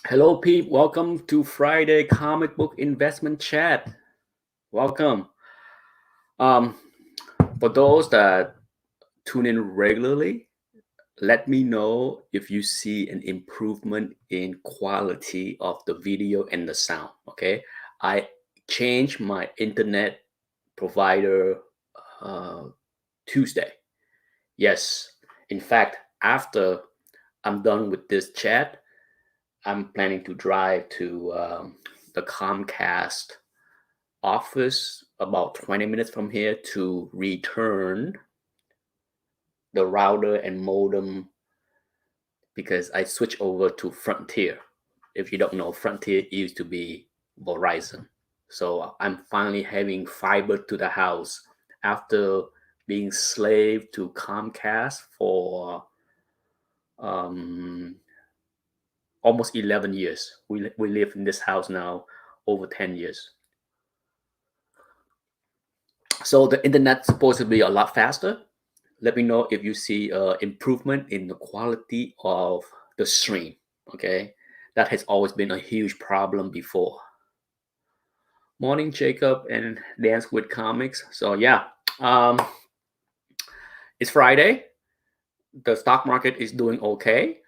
Hello, Pete. Welcome to Friday Comic Book Investment Chat. Welcome. Um, for those that tune in regularly, let me know if you see an improvement in quality of the video and the sound. Okay, I changed my internet provider uh, Tuesday. Yes, in fact, after I'm done with this chat, I'm planning to drive to the Comcast office about 20 minutes from here to return the router and modem because I switched over to Frontier. If you don't know, Frontier used to be Verizon. So I'm finally having fiber to the house after being slave to Comcast for um, almost 11 years. We live in this house now over 10 years. So the internet's supposed to be a lot faster. Let me know if you see improvement in the quality of the stream. Okay, that has always been a huge problem before. Morning, Jacob and Dance with Comics. So yeah, um, it's Friday. The stock market is doing okay.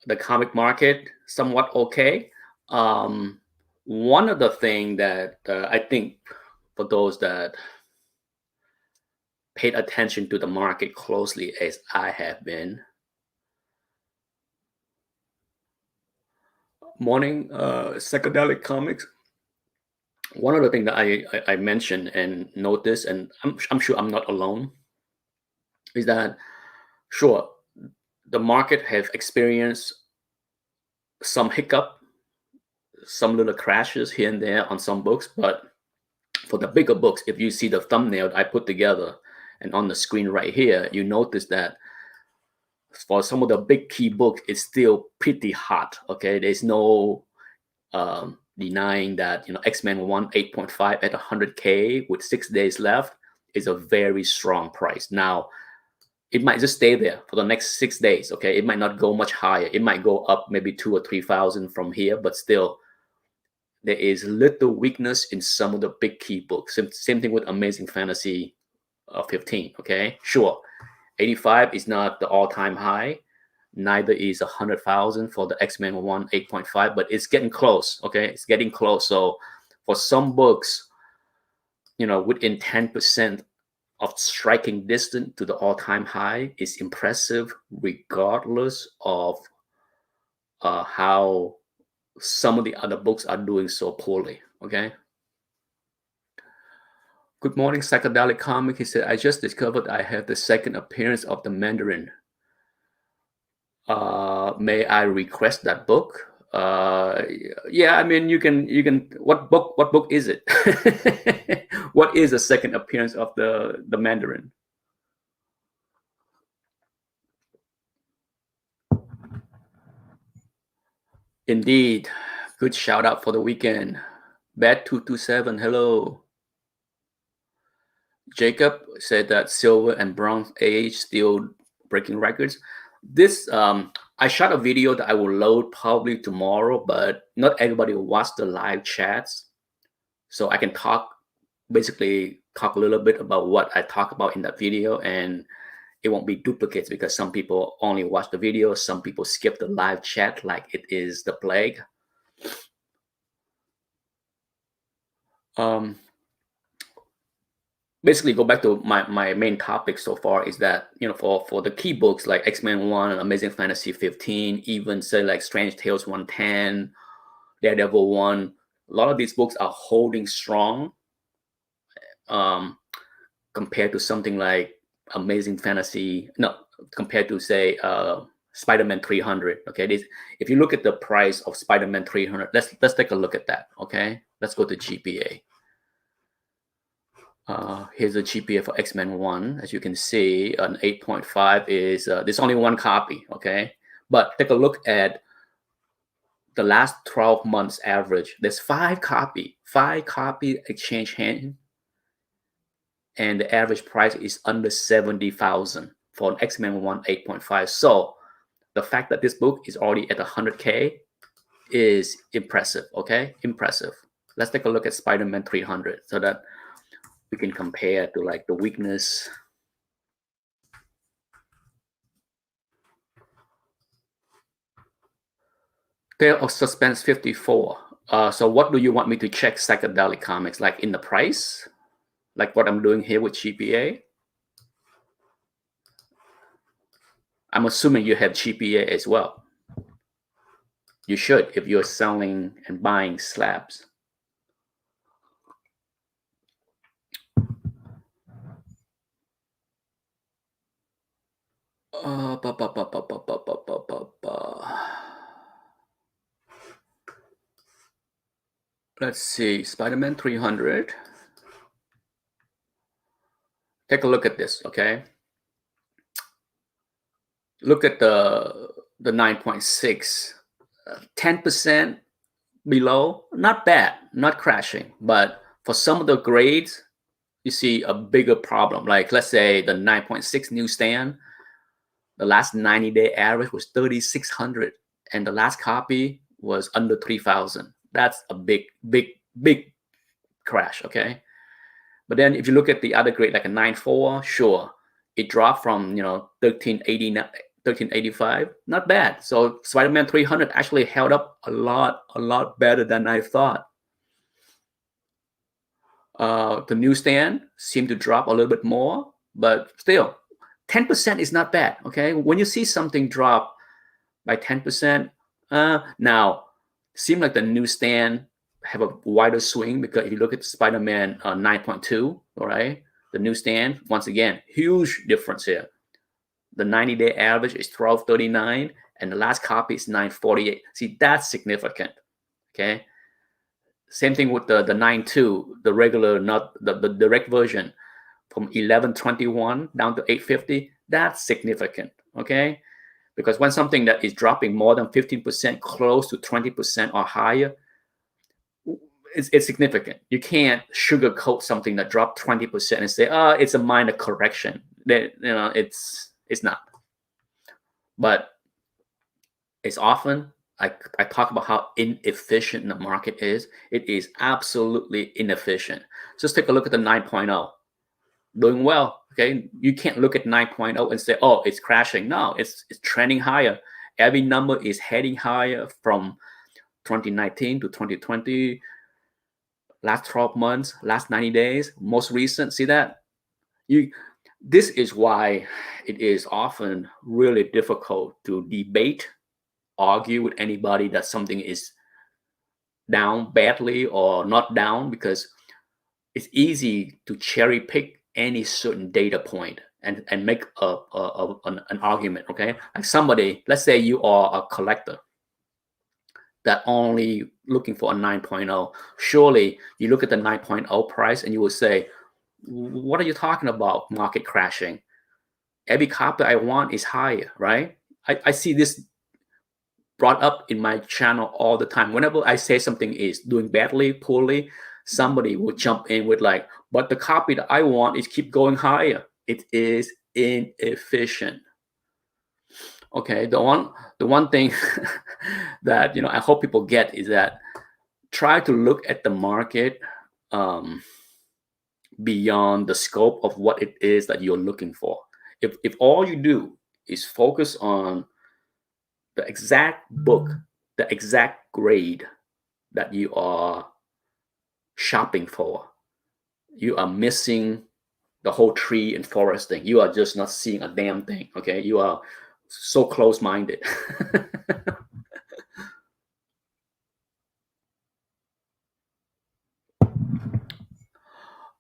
The comic market somewhat okay. One of the things that I think for those that paid attention to the market closely as I have been. Morning, psychedelic comics. One of the things that I mentioned and noticed, and I'm sure I'm not alone, is that sure the market has experienced some hiccup, some little crashes here and there on some books, but for the bigger books, if you see the thumbnail I put together and on the screen right here, you notice that for some of the big key books, it's still pretty hot. Okay, there's no denying that X-Men 1 8.5 at 100K with 6 days left is a very strong price. Now it might just stay there for the next 6 days. Okay, it might not go much higher. It might go up maybe 2 or 3,000 from here, but still there is little weakness in some of the big key books. Same thing with Amazing Fantasy 15. Okay, sure, 85 is not the all-time high, neither is 100,000 for the X-Men 1 8.5, but it's getting close. Okay, it's getting close. So for some books, within 10% of striking distance to the all-time high is impressive, regardless of how some of the other books are doing so poorly. Okay. Good morning, psychedelic comic. He said, I just discovered I have the second appearance of the Mandarin. May I request that book? Yeah, I mean, you can. What book is it? What is the second appearance of the Mandarin? Indeed, good shout out for the weekend. Bad227, hello. Jacob said that silver and bronze age still breaking records. This I shot a video that I will load probably tomorrow, but not everybody will watch the live chats. So I can basically talk a little bit about what I talk about in that video, and it won't be duplicates because some people only watch the video, some people skip the live chat like it is the plague. Basically go back to my main topic so far is that for the key books like X-Men 1, Amazing Fantasy 15, even say like Strange Tales 110, Daredevil 1, a lot of these books are holding strong compared to something like Amazing Fantasy, no, compared to say Spider-Man 300. Okay, if you look at the price of Spider-Man 300, let's take a look at that. Okay, let's go to GPA. Here's a GPA for X-Men 1. As you can see, an 8.5 is, there's only one copy, okay? But take a look at the last 12 months average. There's five copy exchange hand, and the average price is under 70,000 for an X-Men 1 8.5. So the fact that this book is already at 100K is impressive. Okay, impressive. Let's take a look at Spider-Man 300 so that we can compare to like the weakness. Tale of Suspense 54. So what do you want me to check psychedelic comics? Like in the price? Like what I'm doing here with GPA? I'm assuming you have GPA as well. You should if you're selling and buying slabs. Ba, ba, ba, ba, ba, ba, ba, ba, ba. Let's see, Spider-Man 300. Take a look at this, okay? Look at the 9.6, 10% below. Not bad, not crashing, but for some of the grades, you see a bigger problem. Like let's say the 9.6 newsstand, the last 90-day average was 3,600, and the last copy was under 3,000. That's a big, big, big crash. Okay, but then if you look at the other grade, like a 9.4, sure, it dropped from 1389. 1385, not bad. So Spider-Man 300 actually held up a lot better than I thought. The newsstand seemed to drop a little bit more, but still, 10% is not bad. Okay, when you see something drop by 10%, now seem like the newsstand have a wider swing, because if you look at Spider-Man 9.2, all right, the newsstand, once again, huge difference here. The 90-day average is 1239, and the last copy is 948. See, that's significant. Okay. Same thing with the 9.2, the regular, not the direct version, from 1121 down to 850. That's significant. Okay. Because when something that is dropping more than 15%, close to 20% or higher, it's significant. You can't sugarcoat something that dropped 20% and say, "Oh, it's a minor correction." It's not. But it's often I talk about how inefficient the market is. It is absolutely inefficient. Just take a look at the 9.0. Doing well. Okay. You can't look at 9.0 and say, "Oh, it's crashing." No, it's trending higher. Every number is heading higher from 2019 to 2020, last 12 months, last 90 days, most recent. See that? This is why it is often really difficult to debate, argue with anybody that something is down badly or not down, because it's easy to cherry pick any certain data point and make an argument. Okay, like somebody, let's say you are a collector that only looking for a 9.0. Surely you look at the 9.0 price and you will say, what are you talking about, market crashing? Every copy I want is higher, right? I see this brought up in my channel all the time. Whenever I say something is doing badly, poorly, somebody will jump in with like, but the copy that I want is keep going higher. It is inefficient. Okay, the one thing that I hope people get is that try to look at the market beyond the scope of what it is that you're looking for. If all you do is focus on the exact book, the exact grade that you are shopping for, you are missing the whole tree and forest thing. You are just not seeing a damn thing. Okay, you are so close-minded.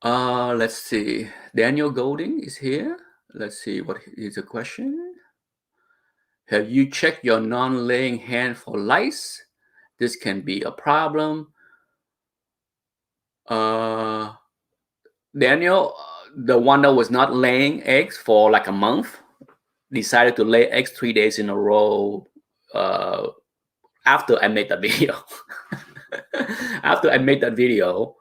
Let's see. Daniel Golding is here. Let's see what is the question. Have you checked your non-laying hand for lice? This can be a problem. Daniel, the one that was not laying eggs for like a month, decided to lay eggs 3 days in a row after I made that video. After I made that video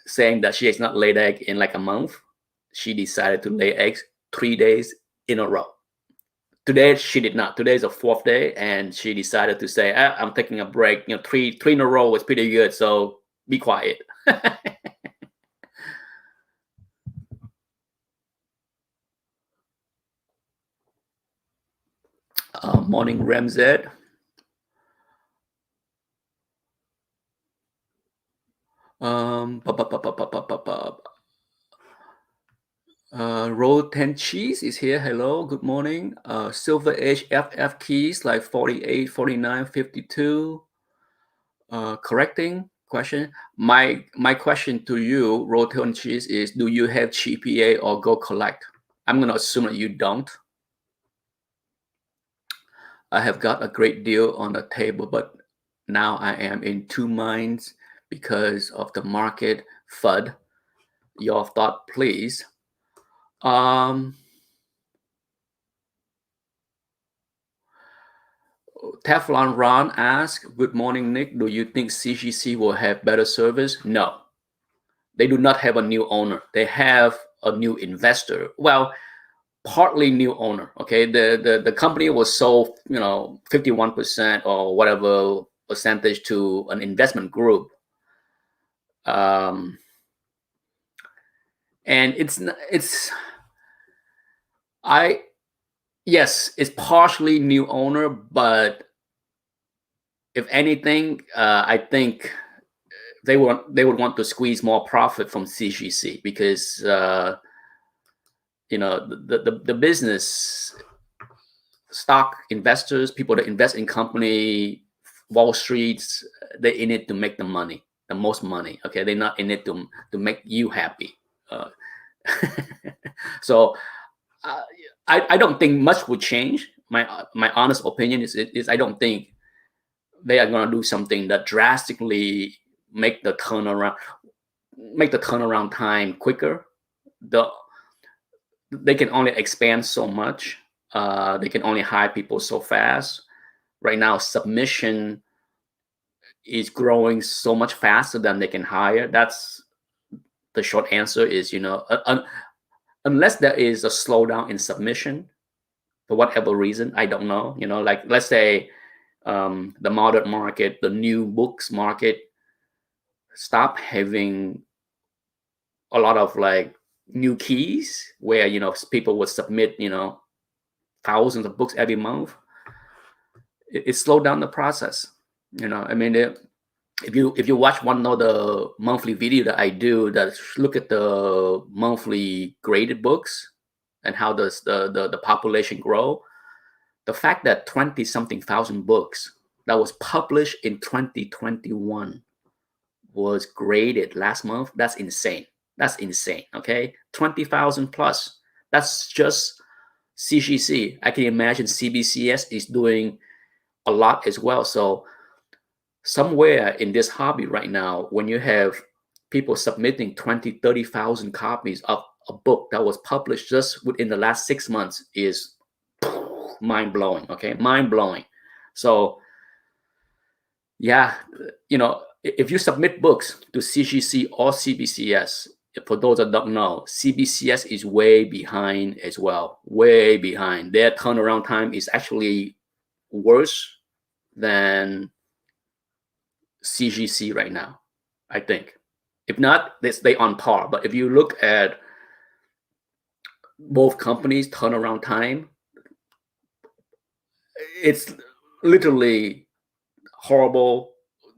saying that she has not laid egg in like a month, she decided to lay eggs 3 days in a row. Today she did not. Today is the fourth day, and she decided to say, "I'm taking a break. Three in a row was pretty good, so be quiet." Morning, Ramzed. Roll 10 Cheese is here. Hello, good morning. Silver Age FF keys like 48, 49, 52. Correcting question. My question to you, Roll 10 Cheese, is do you have GPA or Go Collect? I'm going to assume that you don't. I have got a great deal on the table, but now I am in two minds because of the market FUD. Your thought, please. Teflon Ron asks, good morning, Nick. Do you think CGC will have better service? No. They do not have a new owner. They have a new investor. Well, partly new owner. Okay. The company was sold, 51% or whatever percentage to an investment group. And yes, it's partially new owner, but if anything, I think they would want to squeeze more profit from CGC because the business stock investors, people that invest in company, Wall Streets, they're in it to make the money, the most money. Okay, they're not in it to make you happy. So I don't think much would change. My honest opinion is I don't think they are going to do something that drastically make the turnaround time quicker. They can only expand so much. They can only hire people so fast. Right now, submission is growing so much faster than they can hire. That's the short answer. Is unless there is a slowdown in submission for whatever reason, I don't know. Like let's say the modern market, the new books market, stop having a lot of like new keys where people would submit thousands of books every month. It slowed down the process. I mean, if you watch one of the monthly video that I do that look at the monthly graded books and how does the population grow, the fact that 20 something thousand books that was published in 2021 was graded last month, that's insane. Okay, 20,000 plus. That's just CGC. I can imagine CBCS is doing a lot as well. So somewhere in this hobby right now, when you have people submitting 20, 30,000 copies of a book that was published just within the last 6 months is mind-blowing. Okay, mind-blowing. So yeah, if you submit books to CGC or CBCS, for those that don't know, CBCS is way behind as well, way behind. Their turnaround time is actually worse than CGC right now, I think. If not, they stay on par. But if you look at both companies' turnaround time, it's literally horrible,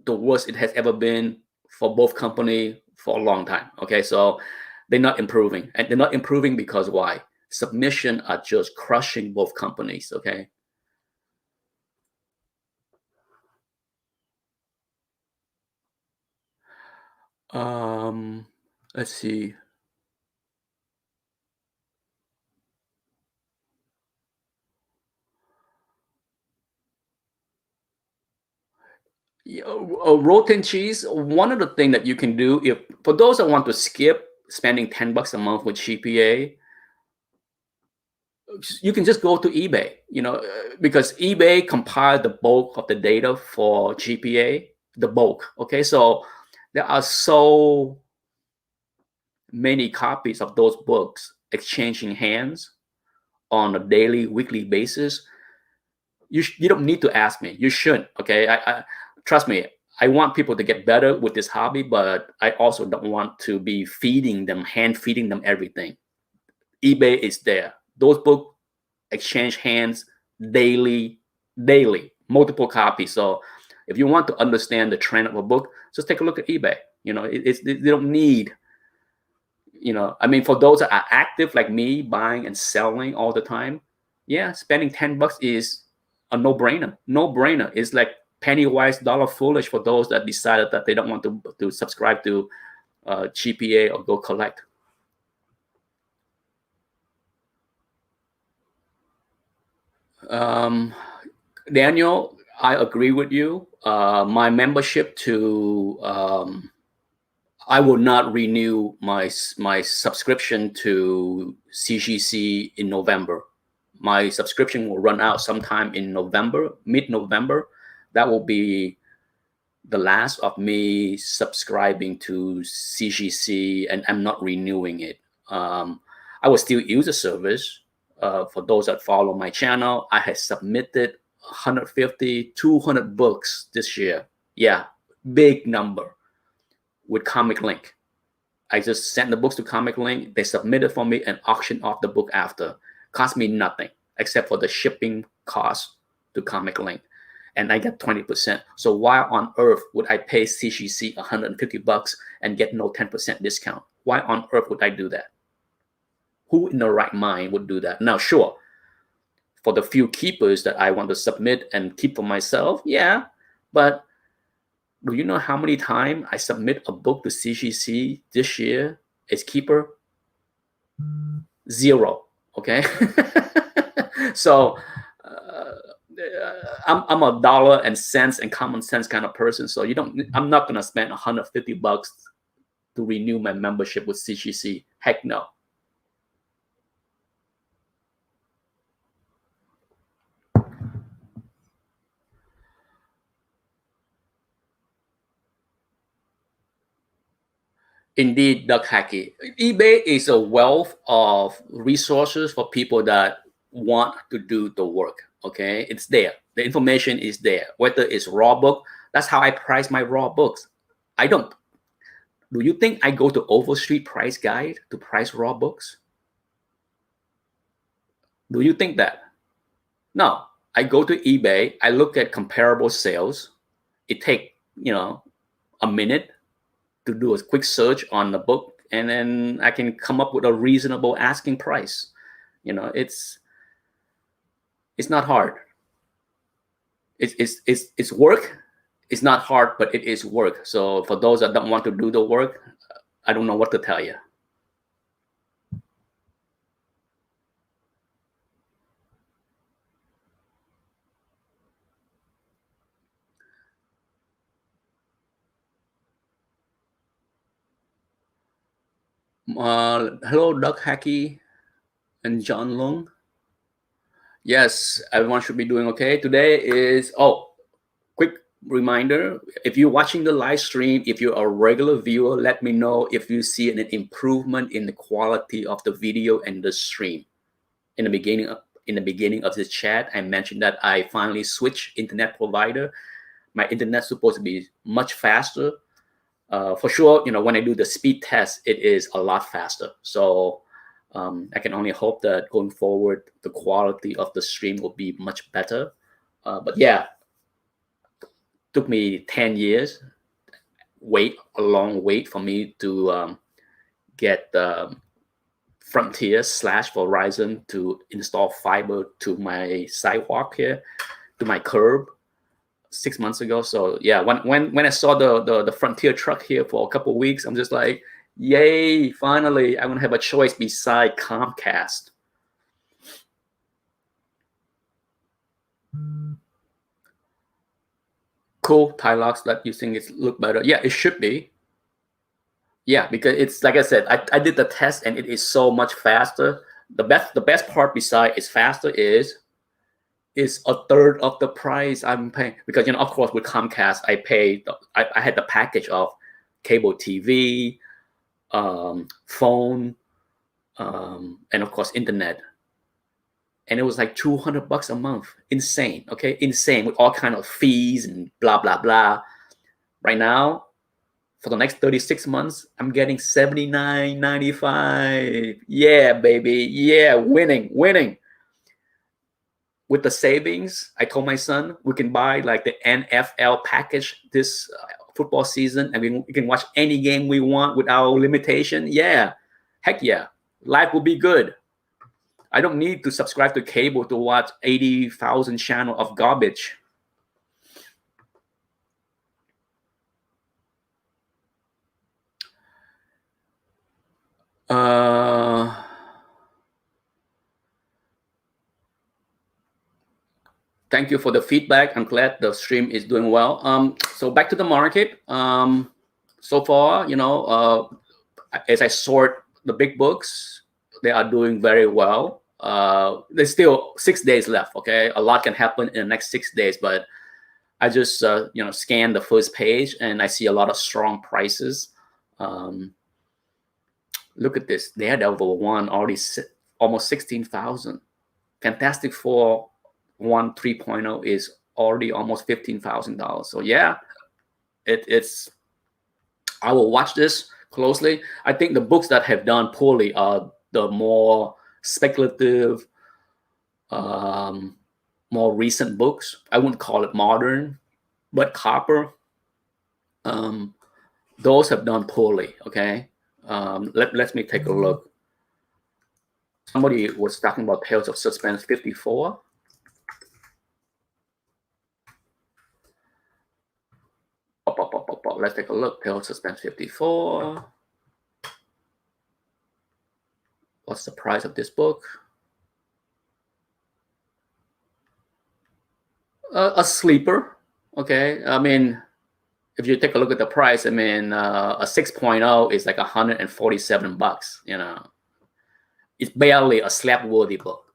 the worst it has ever been for both company for a long time. Okay, so they're not improving, and they're not improving because why? Submission are just crushing both companies. Okay. Let's see. Rotten cheese. One of the things that you can do, if for those that want to skip spending $10 a month with GPA, you can just go to eBay. Because eBay compiled the bulk of the data for GPA, the bulk. Okay, so there are so many copies of those books exchanging hands on a daily, weekly basis, you don't need to ask me. You shouldn't. Okay, I trust me. I want people to get better with this hobby, but I also don't want to be hand feeding them everything. eBay is there. Those books exchange hands daily, multiple copies. So if you want to understand the trend of a book, just take a look at eBay. They don't need, I mean, for those that are active like me, buying and selling all the time, yeah, spending $10 is a no-brainer. No-brainer. It's like penny wise, dollar foolish for those that decided that they don't want to subscribe to GPA or go collect. Daniel, I agree with you. My membership to I will not renew my subscription to CGC in November. My subscription will run out sometime in November, mid-November. That will be the last of me subscribing to CGC, and I'm not renewing it. I will still use the service. For those that follow my channel, I have submitted 150, 200 books this year. Yeah, big number with Comic Link. I just sent the books to Comic Link. They submitted for me and auctioned off the book after. Cost me nothing except for the shipping cost to Comic Link. And I get 20%. So why on earth would I pay CGC $150 and get no 10% discount? Why on earth would I do that? Who in the right mind would do that? Now, sure, for the few keepers that I want to submit and keep for myself, yeah. But do you know how many times I submit a book to CGC this year as keeper? 0. Okay. So I'm a dollar and cents and common sense kind of person. So I'm not gonna spend $150 to renew my membership with CGC. Heck no. Indeed, Doug Hackey. eBay is a wealth of resources for people that want to do the work. Okay, it's there. The information is there. Whether it's raw book, that's how I price my raw books. I don't. Do you think I go to Overstreet Price Guide to price raw books? Do you think that? No. I go to eBay. I look at comparable sales. It takes a minute to do a quick search on the book, and then I can come up with a reasonable asking price. It's not hard. It's work. It's not hard, but it is work. So for those that don't want to do the work, I don't know what to tell you. Hello, Doug Hackey and John Lung. Yes, everyone should be doing okay. Today is, quick reminder, if you're watching the live stream, if you're a regular viewer, let me know if you see an improvement in the quality of the video and the stream. In the beginning of this chat, I mentioned that I finally switched internet provider. My internet's supposed to be much faster. For sure, when I do the speed test, it is a lot faster. So I can only hope that going forward, the quality of the stream will be much better. But yeah, took me 10 years, a long wait for me to get Frontier / Verizon to install fiber to my sidewalk here, to my curb 6 months ago. So yeah, when I saw the Frontier truck here for a couple of weeks, I'm just like, yay, finally, I'm gonna have a choice beside Comcast. Cool, Tilux, that you think it look better. Yeah, it should be. Yeah, because it's like I said, I did the test and it is so much faster. The best part beside it's faster is a third of the price I'm paying. Because of course with Comcast I had the package of cable TV, phone, and of course internet. and it was like $200 a month. Insane. Okay, insane, with all kind of fees and blah blah blah. Right now, for the next 36 months, I'm getting $79.95. Yeah, baby. Yeah, winning, winning. With the savings, I told my son we can buy like the NFL package this football season, and we can watch any game we want without limitation. Yeah, heck yeah, life will be good. I don't need to subscribe to cable to watch 80,000 channel of garbage. Thank you for the feedback. I'm glad the stream is doing well. So back to the market. So far, as I sort the big books, they are doing very well. There's still 6 days left. Okay, a lot can happen in the next 6 days, but I just scan the first page and I see a lot of strong prices. Look at this. Daredevil 1 already almost 16,000. Fantastic Four 1 3.0 is already almost $15,000. So yeah, it's. I will watch this closely. I think the books that have done poorly are the more speculative, more recent books. I wouldn't call it modern, but copper. Those have done poorly. Okay, let me take a look. Somebody was talking about Tales of Suspense 54. Let's take a look. Tales of Suspense 54. What's the price of this book? A sleeper. Okay, I mean, if you take a look at the price, I mean, a 6.0 is like $147. It's barely a slap-worthy book.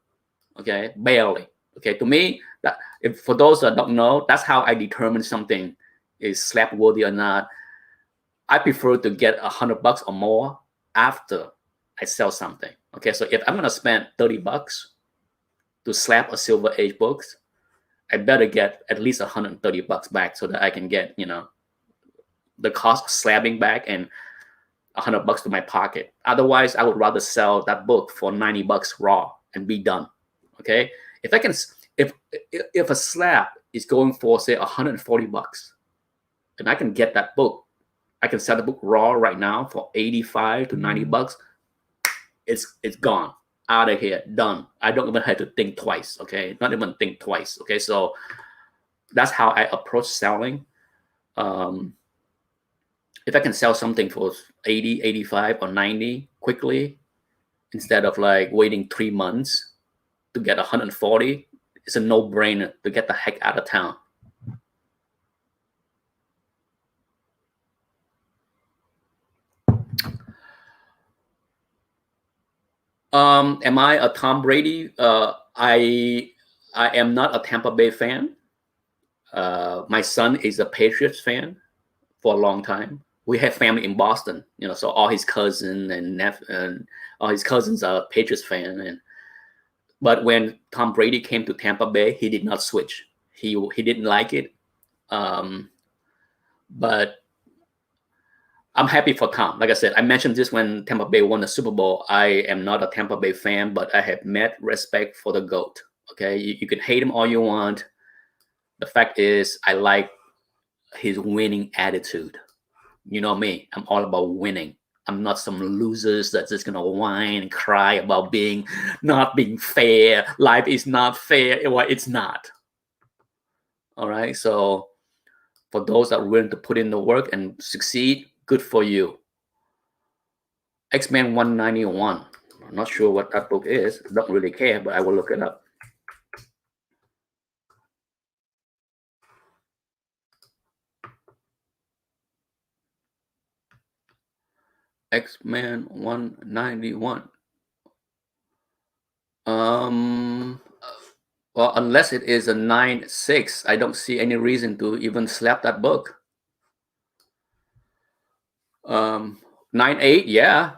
Okay, barely. Okay, to me, that if for those that don't know, that's how I determine something is slap-worthy or not. I prefer to get $100 or more after I sell something. Okay, so if I'm gonna spend $30 to slap a Silver Age book, I better get at least $130 back so that I can get the cost of slabbing back and $100 to my pocket. Otherwise, I would rather sell that book for $90 raw and be done. Okay, if I can, if a slab is going for say $140, and I can get that book, I can sell the book raw right now for $85 to $90. It's gone, out of here, done. I don't even have to think twice. Okay, not even think twice. Okay, so that's how I approach selling. If I can sell something for 80, 85, or 90 quickly, instead of like waiting 3 months to get 140, it's a no-brainer to get the heck out of town. Am I a Tom Brady? I am not a Tampa Bay fan. My son is a Patriots fan for a long time. We have family in Boston, so all his cousins and all his cousins are Patriots fan. But when Tom Brady came to Tampa Bay, he did not switch. He didn't like it. But I'm happy for Tom. Like I said, I mentioned this when Tampa Bay won the Super Bowl. I am not a Tampa Bay fan, but I have mad respect for the GOAT. Okay, you can hate him all you want. The fact is, I like his winning attitude. You know me, I'm all about winning. I'm not some losers that's just gonna whine and cry about not being fair. Life is not fair. Well, it's not. All right. So for those that are willing to put in the work and succeed, good for you. X-Men 191. I'm not sure what that book is. I don't really care, but I will look it up. X-Men 191. Well, unless it is a 9.6, I don't see any reason to even slap that book. 9.8, yeah,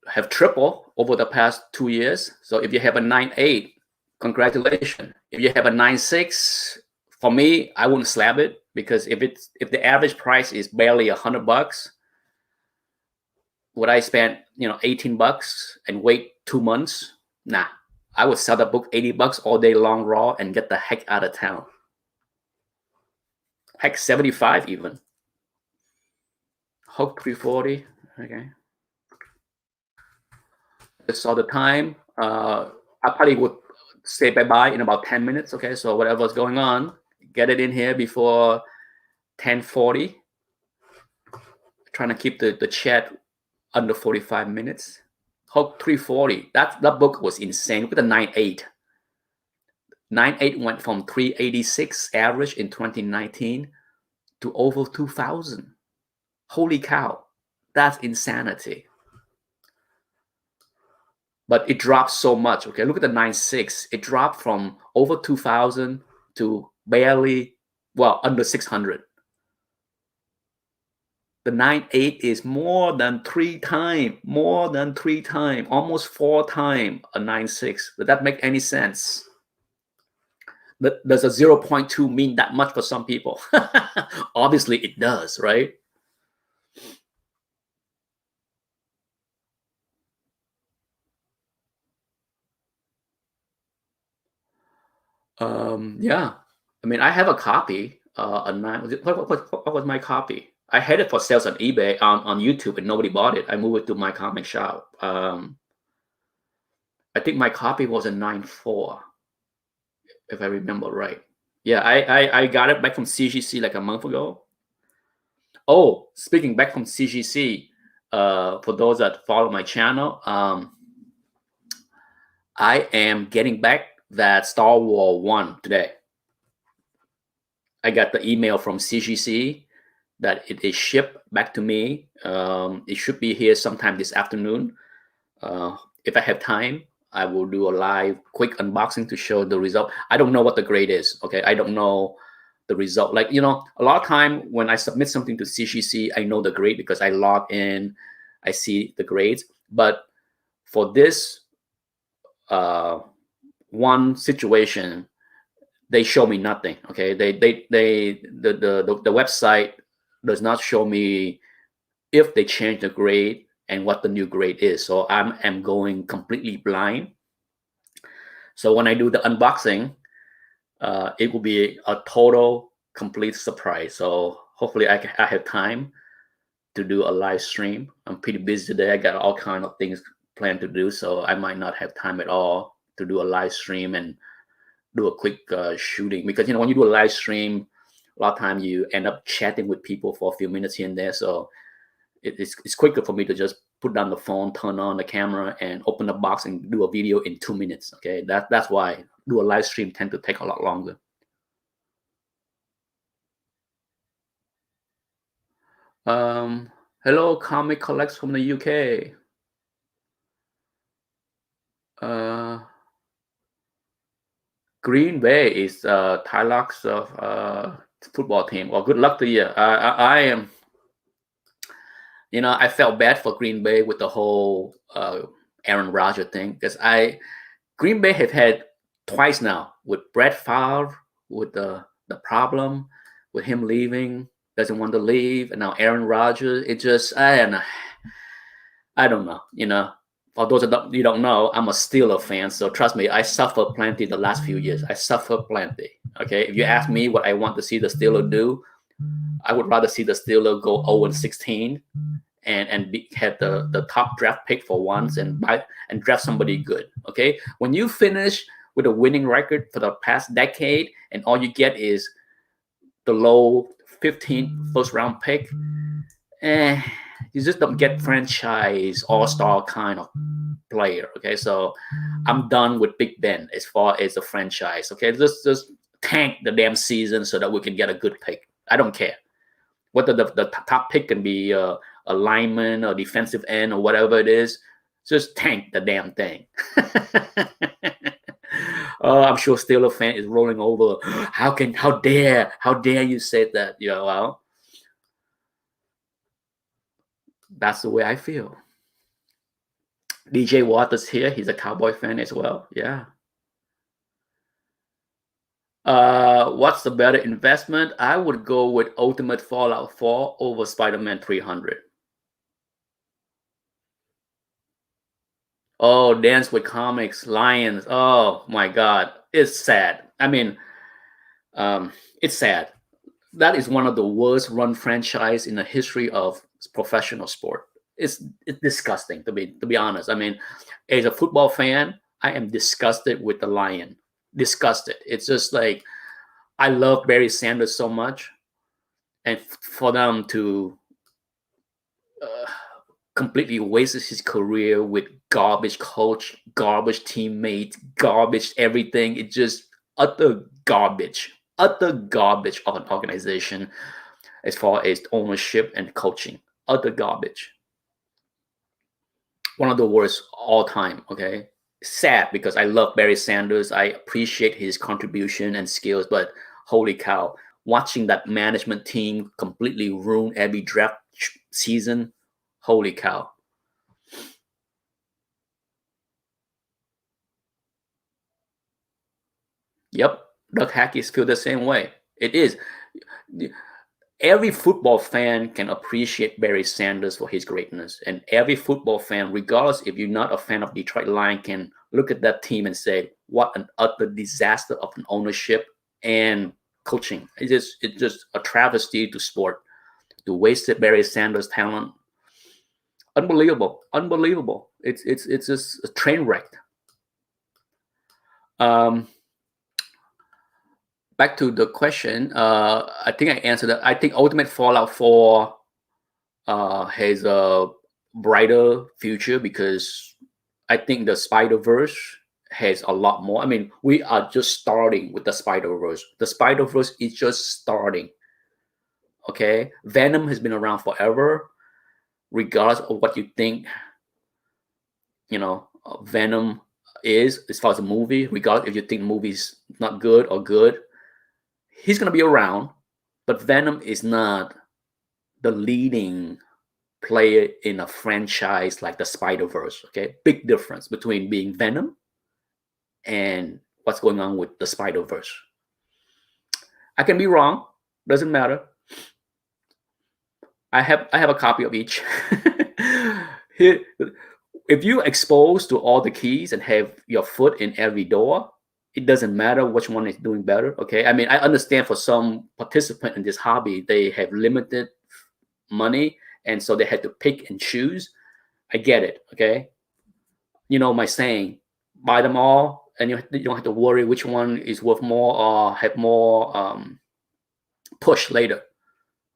have triple over the past 2 years. So if you have a 9.8, congratulations. If you have a 9.6, for me, I wouldn't slap it, because if the average price is barely $100, would I spend $18 and wait 2 months? Nah, I would sell the book $80 all day long raw and get the heck out of town. Heck, 75 even. Hook 340. Okay. Just saw the time. I probably would say bye-bye in about 10 minutes. Okay, so whatever's going on, get it in here before 10:40. Trying to keep the chat under 45 minutes. Hook 340. That book was insane. Look at the 9.8. 9.8 went from 386 average in 2019 to over 2,000. Holy cow. That's insanity. But it dropped so much. Okay, look at the 9.6. It dropped from over 2,000 to barely, under 600. The 9.8 is more than 3 times, almost 4 times a 9.6. Does that make any sense? Does a 0.2 mean that much for some people? Obviously it does, right? Yeah. I mean, I have a copy. What was my copy? I had it for sales on eBay, on YouTube, and nobody bought it. I moved it to my comic shop. I think my copy was a 9.4, if I remember right. Yeah, I got it back from CGC like a month ago. Oh, speaking back from CGC, for those that follow my channel, I am getting back that Star Wars 1 today. I got the email from CGC that it is shipped back to me. It should be here sometime this afternoon. If I have time, I will do a live quick unboxing to show the result. I don't know what the grade is. Okay, I don't know the result. Like, a lot of time when I submit something to CGC, I know the grade because I log in, I see the grades. But for this one situation, they show me nothing. Okay, the website does not show me if they change the grade and what the new grade is. So I'm going completely blind. So when I do the unboxing, it will be a total complete surprise. So hopefully I have time to do a live stream. I'm pretty busy today. I got all kind of things planned to do, so I might not have time at all to do a live stream and do a quick shooting, because when you do a live stream, a lot of time you end up chatting with people for a few minutes here and there. So it's quicker for me to just put down the phone, turn on the camera, and open the box and do a video in 2 minutes. Okay, that's why do a live stream tend to take a lot longer. Hello, comic collects from the UK. Green Bay is Tylock's football team. Well, good luck to you. I am. I felt bad for Green Bay with the whole Aaron Rodgers thing, because Green Bay have had twice now with Brett Favre, with the problem with him leaving, doesn't want to leave, and now Aaron Rodgers. It just I don't know. For those that you don't know, I'm a Steeler fan, so trust me, I suffered plenty the last few years. I suffered plenty. Okay, if you ask me what I want to see the Steelers do, I would rather see the Steelers go 0-16 and have the top draft pick for once and draft somebody good. Okay, when you finish with a winning record for the past decade and all you get is the low 15 first round pick, you just don't get franchise all-star kind of player. Okay, so I'm done with Big Ben as far as the franchise. Okay, just tank the damn season so that we can get a good pick. I don't care whether the top pick can be a lineman or defensive end or whatever it is. Just tank the damn thing. I'm sure Steelers fan is rolling over. How dare you say that? Well, that's the way I feel. DJ Waters here. He's a Cowboy fan as well. Yeah. What's the better investment? I would go with Ultimate Fallout 4 over Spider-Man 300. Oh, Dance with Comics, Lions. Oh my God, it's sad. I mean, it's sad. That is one of the worst run franchise in the history of professional sport. It's disgusting to be honest. I mean, as a football fan, I am disgusted with the Lion. Disgusted. It's just like I love Barry Sanders so much, and for them to uh, completely wasted his career with garbage coach, garbage teammates, garbage everything. It just utter garbage of an organization as far as ownership and coaching. Utter garbage. One of the worst all time. Okay, sad because I love Barry Sanders. I appreciate his contribution and skills, but holy cow, watching that management team completely ruin every draft season. Holy cow. Yep, Doug Hackeys feel the same way. It is. Every football fan can appreciate Barry Sanders for his greatness, and every football fan, regardless if you're not a fan of Detroit Lions, can look at that team and say, "What an utter disaster of an ownership and coaching." It's just a travesty to sport. To wasted Barry Sanders' talent, unbelievable, unbelievable. It's just a train wreck. Um, Back to the question, I think I answered that. I think Ultimate Fallout 4 has a brighter future because I think the Spider Verse has a lot more. I mean, we are just starting with the Spider Verse. The Spider Verse is just starting. Okay, Venom has been around forever, regardless of what you think. Venom is as far as a movie. Regardless if you think the movie's not good or good, he's gonna be around. But Venom is not the leading player in a franchise like the Spider Verse. Okay, big difference between being Venom and what's going on with the Spider Verse. I can be wrong. Doesn't matter. I have a copy of each. Here, if you're exposed to all the keys and have your foot in every door, it doesn't matter which one is doing better. Okay, I mean I understand for some participant in this hobby they have limited money and so they had to pick and choose. I get it. Okay, you know my saying: buy them all, and you don't have to worry which one is worth more or have more push later.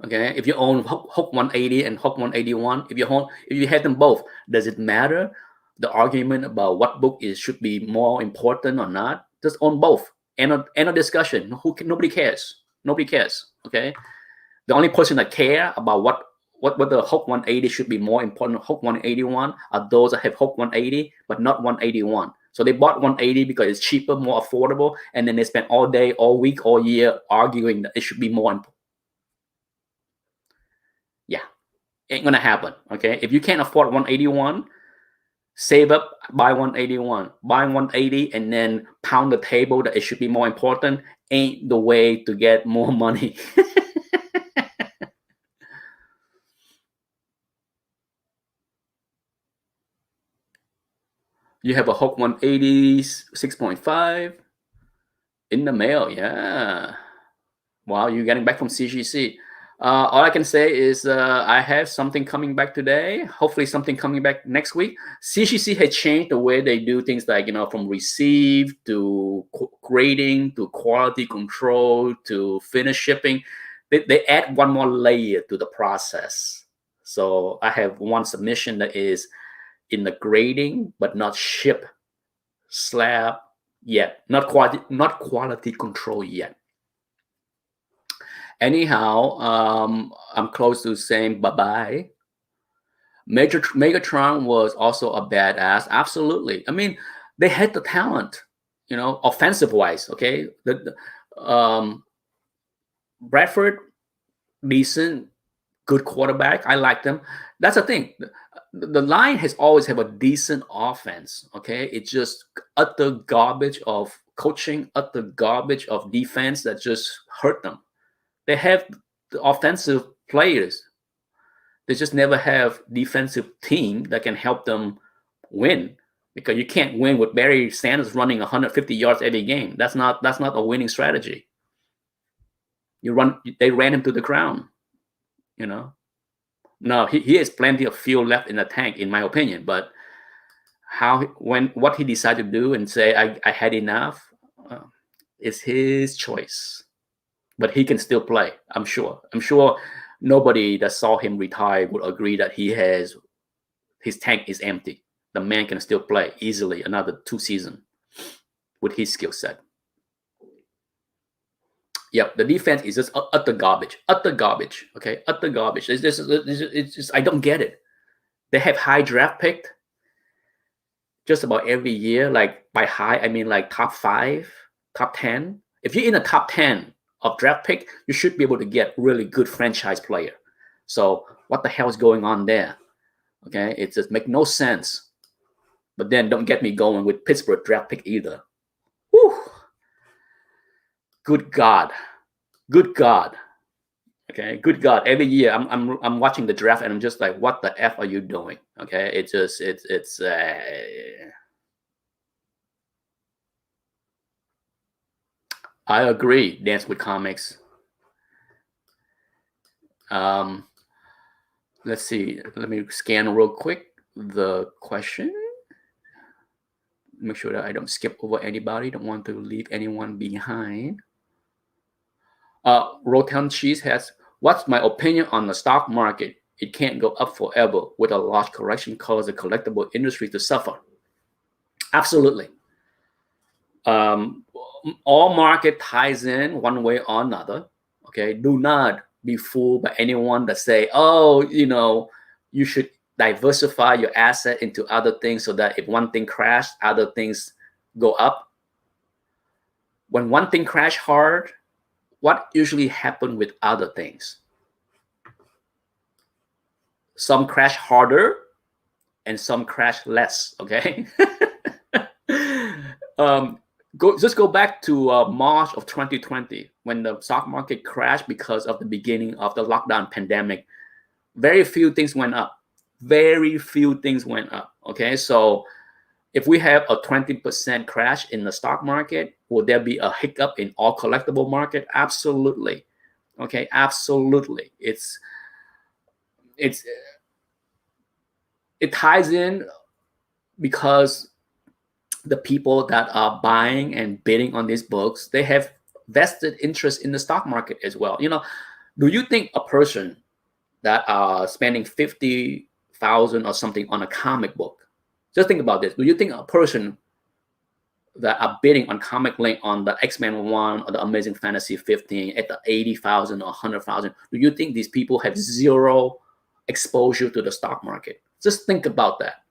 Okay, if you own Hook 180 and Hook 181, if you have them both, does it matter the argument about what book is should be more important or not? Just own both. End of discussion. Nobody cares. Nobody cares. Okay, the only person that care about what the Hook 180 should be more important than Hook 181 are those that have Hook 180 but not 181. So they bought 180 because it's cheaper, more affordable, and then they spent all day, all week, all year arguing that it should be more important. Yeah, ain't gonna happen. Okay, if you can't afford 181, save up, buy 181, buy 180, and then pound the table that it should be more important. Ain't the way to get more money. You have a Hook 180 6.5 in the mail. Yeah. Wow, you're getting back from CGC. All I can say is I have something coming back today. Hopefully, something coming back next week. CGC has changed the way they do things, like from receive to grading to quality control to finish shipping. They add one more layer to the process. So I have one submission that is in the grading, but not ship slab yet. Not quality control yet. Anyhow, I'm close to saying bye bye. Megatron was also a badass. Absolutely. I mean, they had the talent, offensive wise. Okay, Bradford, decent, good quarterback. I like them. That's the thing. The line has always have a decent offense. Okay, it's just utter garbage of coaching, utter garbage of defense that just hurt them. They have the offensive players. They just never have defensive team that can help them win, because you can't win with Barry Sanders running 150 yards every game. That's not a winning strategy. They ran him to the ground, you know. No, he has plenty of fuel left in the tank, in my opinion. But what he decided to do and say I had enough is his choice. But he can still play. I'm sure nobody that saw him retire would agree that his tank is empty. The man can still play easily another 2 seasons with his skill set. Yep, the defense is just utter garbage. Utter garbage. Okay, utter garbage. It's just I don't get it. They have high draft pick just about every year. Like by high, I mean like top 5, top 10. If you're in the top 10 of draft pick, you should be able to get really good franchise player. So what the hell is going on there? Okay, it just make no sense. But then don't get me going with Pittsburgh draft pick either. Whew. Good God. Okay, good God. Every year I'm watching the draft and I'm just like, what the F are you doing? Okay, I agree, Dance with Comics. Let's see. Let me scan real quick the question. Make sure that I don't skip over anybody. Don't want to leave anyone behind. Rotan Cheese has, what's my opinion on the stock market? It can't go up forever with a large correction cause the collectible industry to suffer. Absolutely. All market ties in one way or another. Okay, do not be fooled by anyone that say, oh, you should diversify your asset into other things so that if one thing crashes, other things go up. When one thing crash hard, what usually happens with other things? Some crash harder and some crash less, okay? Just go back to March of 2020 when the stock market crashed because of the beginning of the lockdown pandemic. Very few things went up. Okay, so if we have a 20% crash in the stock market, will there be a hiccup in all collectible market? Absolutely. Okay, absolutely. It ties in because the people that are buying and bidding on these books, they have vested interest in the stock market as well. Do you think a person that are spending $50,000 or something on a comic book, just think about this. Do you think a person that are bidding on Comic Link on the X-Men 1 or the Amazing Fantasy 15 at the 80,000 or 100,000, do you think these people have zero exposure to the stock market? Just think about that.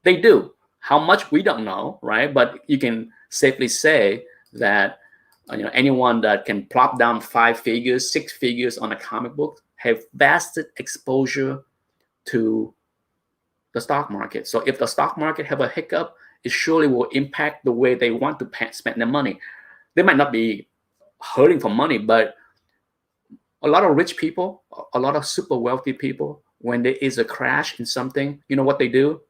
They do. How much, we don't know, right? But you can safely say that anyone that can plop down 5 figures, 6 figures on a comic book have vested exposure to the stock market. So if the stock market have a hiccup, it surely will impact the way they want to spend their money. They might not be hurting for money, but a lot of rich people, a lot of super wealthy people, when there is a crash in something, you know what they do?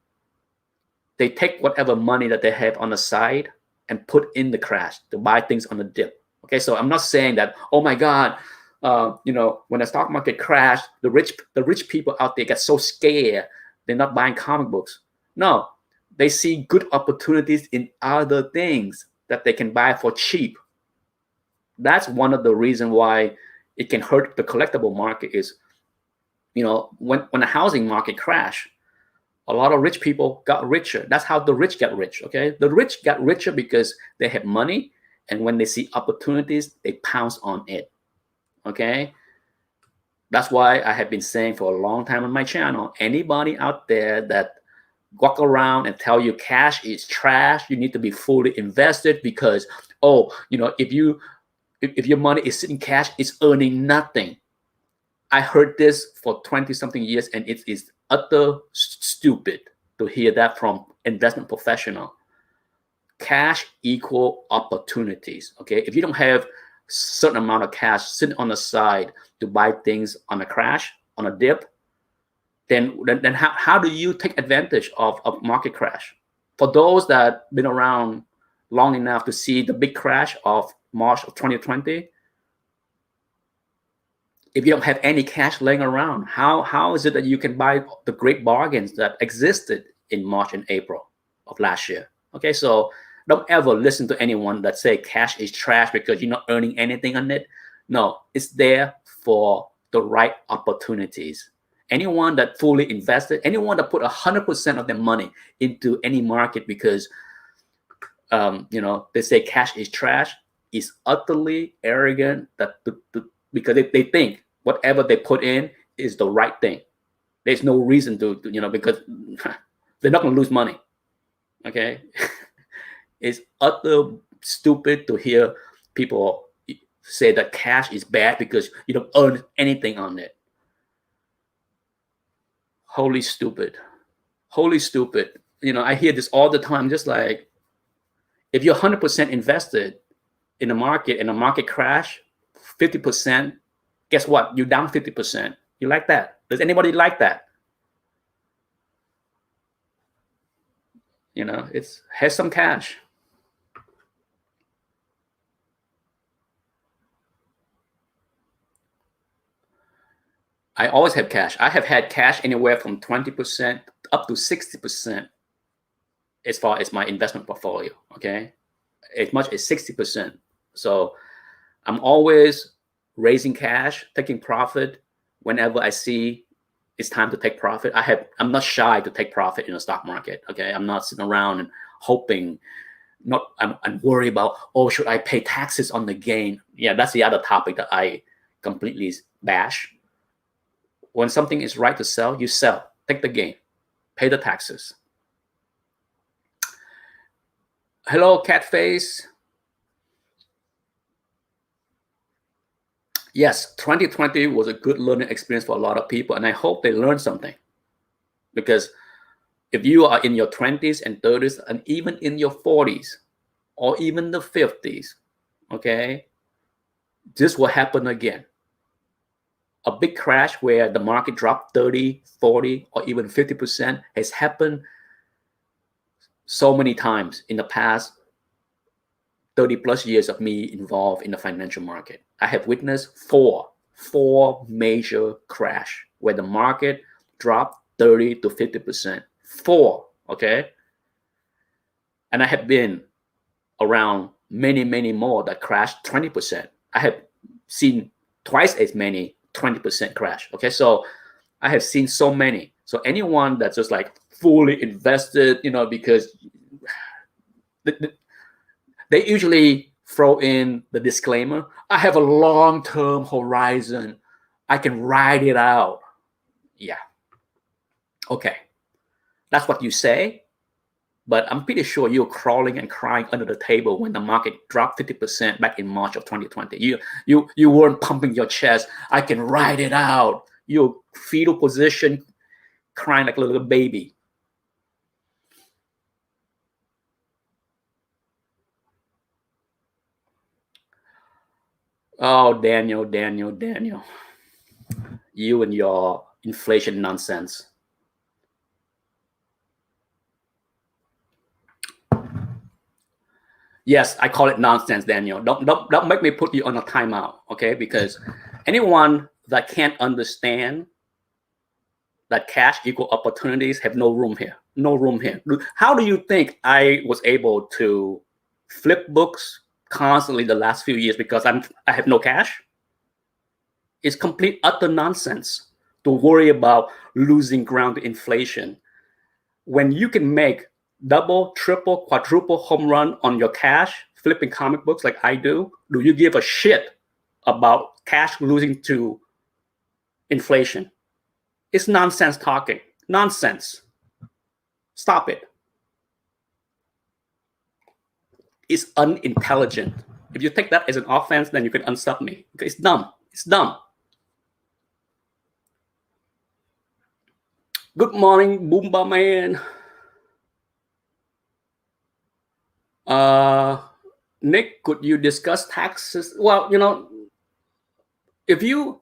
They take whatever money that they have on the side and put in the crash to buy things on the dip. Okay, so I'm not saying that, oh my God, when the stock market crashed, the rich people out there get so scared they're not buying comic books. No, they see good opportunities in other things that they can buy for cheap. That's one of the reasons why it can hurt the collectible market is, when the housing market crashed, a lot of rich people got richer. That's how the rich got rich, okay? The rich got richer because they have money, and when they see opportunities, they pounce on it, okay? That's why I have been saying for a long time on my channel, anybody out there that walk around and tell you cash is trash, you need to be fully invested because, if your money is sitting cash, it's earning nothing. I heard this for 20-something years, and it is utter stupid to hear that from investment professional. cash equal opportunities. Okay, if you don't have certain amount of cash sitting on the side to buy things on a crash, on a dip, then how do you take advantage of a market crash? For those that been around long enough to see the big crash of March of 2020, if you don't have any cash laying around, how is it that you can buy the great bargains that existed in March and April of last year? Okay, so don't ever listen to anyone that say cash is trash because you're not earning anything on it. No, it's there for the right opportunities. Anyone that fully invested, anyone that put 100% of their money into any market because they say cash is trash, is utterly arrogant. Because they think whatever they put in is the right thing. There's no reason to because they're not going to lose money. Okay, it's utter stupid to hear people say that cash is bad because you don't earn anything on it. Holy stupid. I hear this all the time. Just like, if you're 100% invested in the market and a market crash, 50%, guess what? You're down 50%. You like that? Does anybody like that? It's has some cash. I always have cash. I have had cash anywhere from 20% up to 60% as far as my investment portfolio. Okay, as much as 60%. So I'm always raising cash, taking profit whenever I see it's time to take profit. I'm not shy to take profit in the stock market. Okay, I'm not sitting around and hoping. I'm worried about, should I pay taxes on the gain? Yeah, that's the other topic that I completely bash. When something is right to sell, you sell. Take the gain. Pay the taxes. Hello, Catface. Yes, 2020 was a good learning experience for a lot of people, and I hope they learned something. Because if you are in your 20s and 30s, and even in your 40s, or even the 50s, okay, this will happen again. A big crash where the market dropped 30, 40, or even 50% has happened so many times in the past 30 plus years of me involved in the financial market. I have witnessed four major crash where the market dropped 30 to 50%. Four, okay? And I have been around many more that crashed 20%. I have seen twice as many 20% crash. Okay, so I have seen so many. So anyone that's just like fully invested, because they usually throw in the disclaimer, I have a long-term horizon. I can ride it out. Yeah. Okay. That's what you say. But I'm pretty sure you're crawling and crying under the table when the market dropped 50% back in March of 2020. You weren't pumping your chest. I can ride it out. You're fetal position, crying like a little baby. Oh, Daniel. You and your inflation nonsense. Yes, I call it nonsense, Daniel. Don't make me put you on a timeout, okay? Because anyone that can't understand that cash equal opportunities have no room here. No room here. How do you think I was able to flip books constantly the last few years because I have no cash? It's complete utter nonsense to worry about losing ground to inflation when you can make double, triple, quadruple home run on your cash flipping comic books like I do. Do you give a shit about cash losing to inflation? It's nonsense talking. Nonsense. Stop it. It's unintelligent. If you take that as an offense, then you can unsub me. Okay, it's dumb. It's dumb. Good morning, Boomba Man. Nick, could you discuss taxes? Well, if you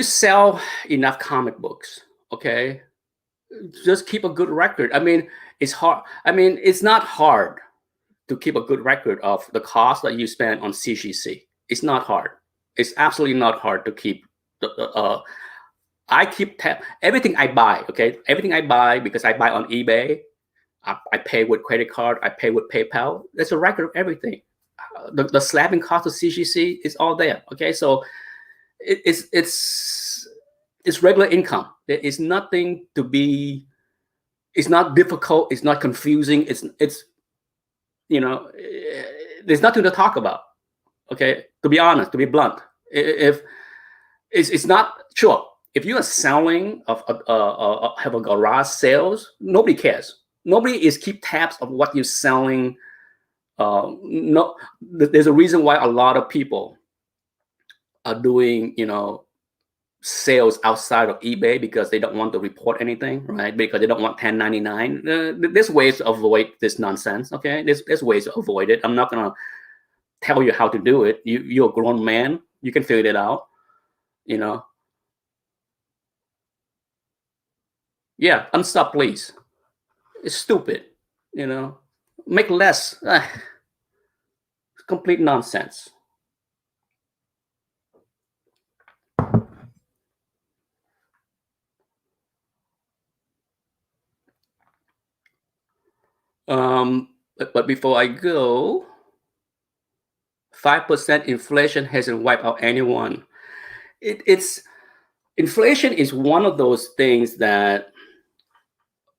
sell enough comic books, okay, just keep a good record. I mean, it's hard. I mean, it's not hard to keep a good record of the cost that you spend on CGC. It's not hard. It's absolutely not hard to keep. I keep everything I buy. Okay, everything I buy, because I buy on eBay. I pay with credit card. I pay with PayPal. There's a record of everything. The slabbing cost of CGC is all there. Okay, so it's regular income. There is nothing to be. It's not difficult. It's not confusing. It's there's nothing to talk about. Okay, to be honest, to be blunt, if it's not sure. If you are selling have a garage sales, nobody cares. Nobody is keep tabs of what you're selling. No, there's a reason why a lot of people are doing sales outside of eBay, because they don't want to report anything, right? Because they don't want 1099. There's ways to avoid this nonsense. Okay, there's ways to avoid it. I'm not gonna tell you how to do it. You're a grown man. You can figure it out. Yeah, unstop, please. It's stupid. Make less. Complete nonsense. But before I go, 5% inflation hasn't wiped out anyone. It's inflation is one of those things that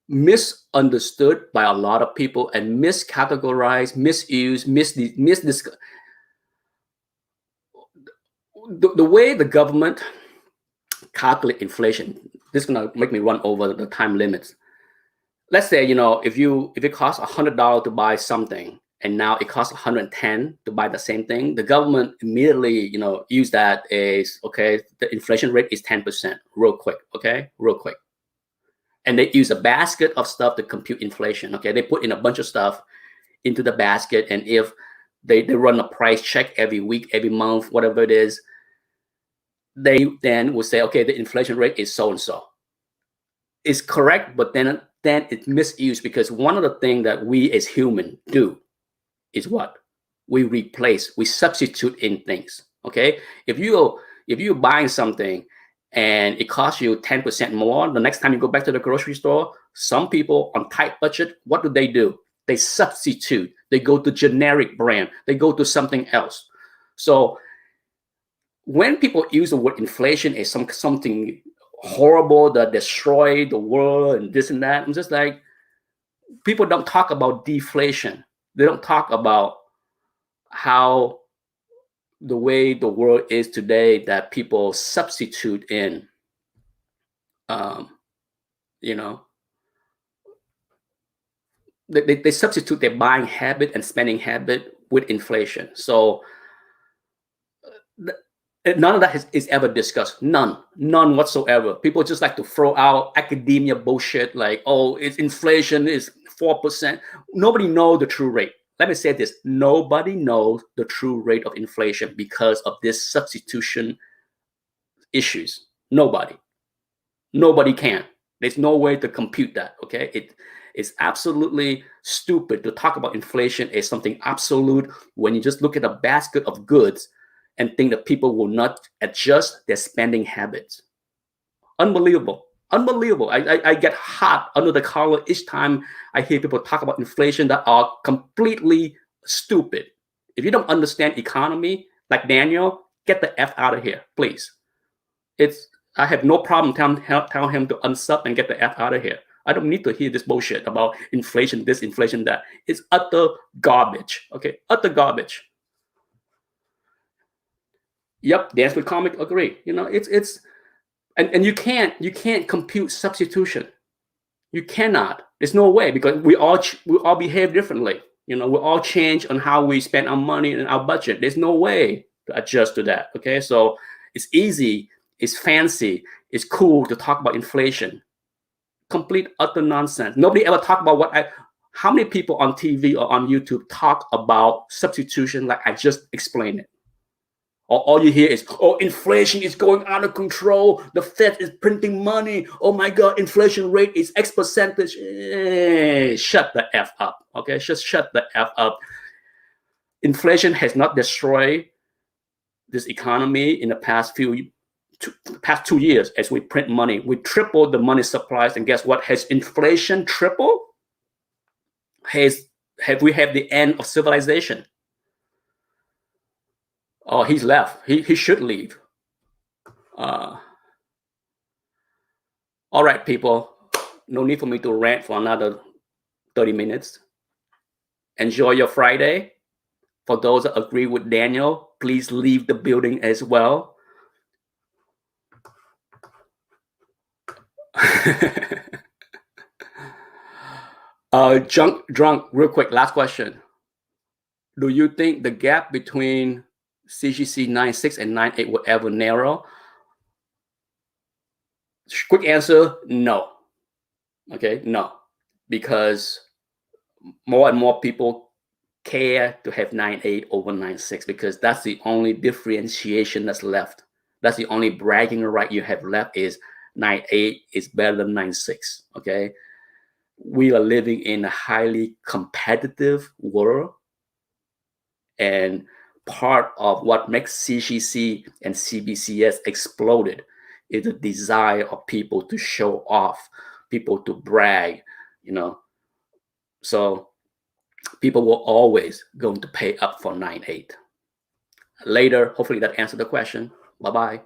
misunderstood by a lot of people and miscategorized, misused, the way the government calculate inflation. This is gonna make me run over the time limits. Let's say, if it costs $100 to buy something, and now it costs $110 to buy the same thing, the government immediately, use that as, okay, the inflation rate is 10%, real quick, okay, real quick. And they use a basket of stuff to compute inflation, okay? They put in a bunch of stuff into the basket, and if they run a price check every week, every month, whatever it is, they then will say, okay, the inflation rate is so-and-so. It's correct, but then it's misused, because one of the things that we as humans do is what? We substitute in things, okay? If you're buying something and it costs you 10% more, the next time you go back to the grocery store, some people on tight budget, what do? They substitute. They go to generic brand. They go to something else. So when people use the word inflation as something horrible that destroy the world and this and that, I'm just like, people don't talk about deflation. They don't talk about how the way the world is today, that people substitute in, they substitute their buying habit and spending habit with inflation. So none of that is ever discussed. None whatsoever. People just like to throw out academia bullshit like, oh, it's inflation is 4%. Nobody knows the true rate. Let me say this. Nobody knows the true rate of inflation because of this substitution issues. Nobody can. There's no way to compute that, okay? It's absolutely stupid to talk about inflation as something absolute when you just look at a basket of goods and think that people will not adjust their spending habits. Unbelievable. I get hot under the collar each time I hear people talk about inflation that are completely stupid. If you don't understand economy, like Daniel, get the F out of here, please. I have no problem telling him to unsub and get the F out of here. I don't need to hear this bullshit about inflation, this, inflation, that. It's utter garbage, okay? Utter garbage. Yep, Dance with Comic agree. It's and you can't compute substitution. You cannot. There's no way, because we all behave differently. We all change on how we spend our money and our budget. There's no way to adjust to that. Okay, so it's easy, it's fancy, it's cool to talk about inflation. Complete utter nonsense. Nobody ever talk about How many people on TV or on YouTube talk about substitution like I just explained it? All you hear is, oh, inflation is going out of control. The Fed is printing money. Oh my God, inflation rate is X percentage. Shut the F up, okay? Just shut the F up. Inflation has not destroyed this economy in the past 2 years as we print money. We tripled the money supplies, and guess what? Has inflation tripled? Have we had the end of civilization? Oh, he's left. He should leave. All right, people. No need for me to rant for another 30 minutes. Enjoy your Friday. For those that agree with Daniel, please leave the building as well. Drunk, real quick, last question. Do you think the gap between CGC 9.6 and 9.8 will ever narrow? Quick answer, no. Okay, no. Because more and more people care to have 9.8 over 9.6 because that's the only differentiation that's left. That's the only bragging right you have left is 9.8 is better than 9.6, okay? We are living in a highly competitive world, and part of what makes CGC and CBCS exploded is the desire of people to show off, people to brag, you know. So people will always going to pay up for 9.8. Later, hopefully that answered the question. Bye-bye.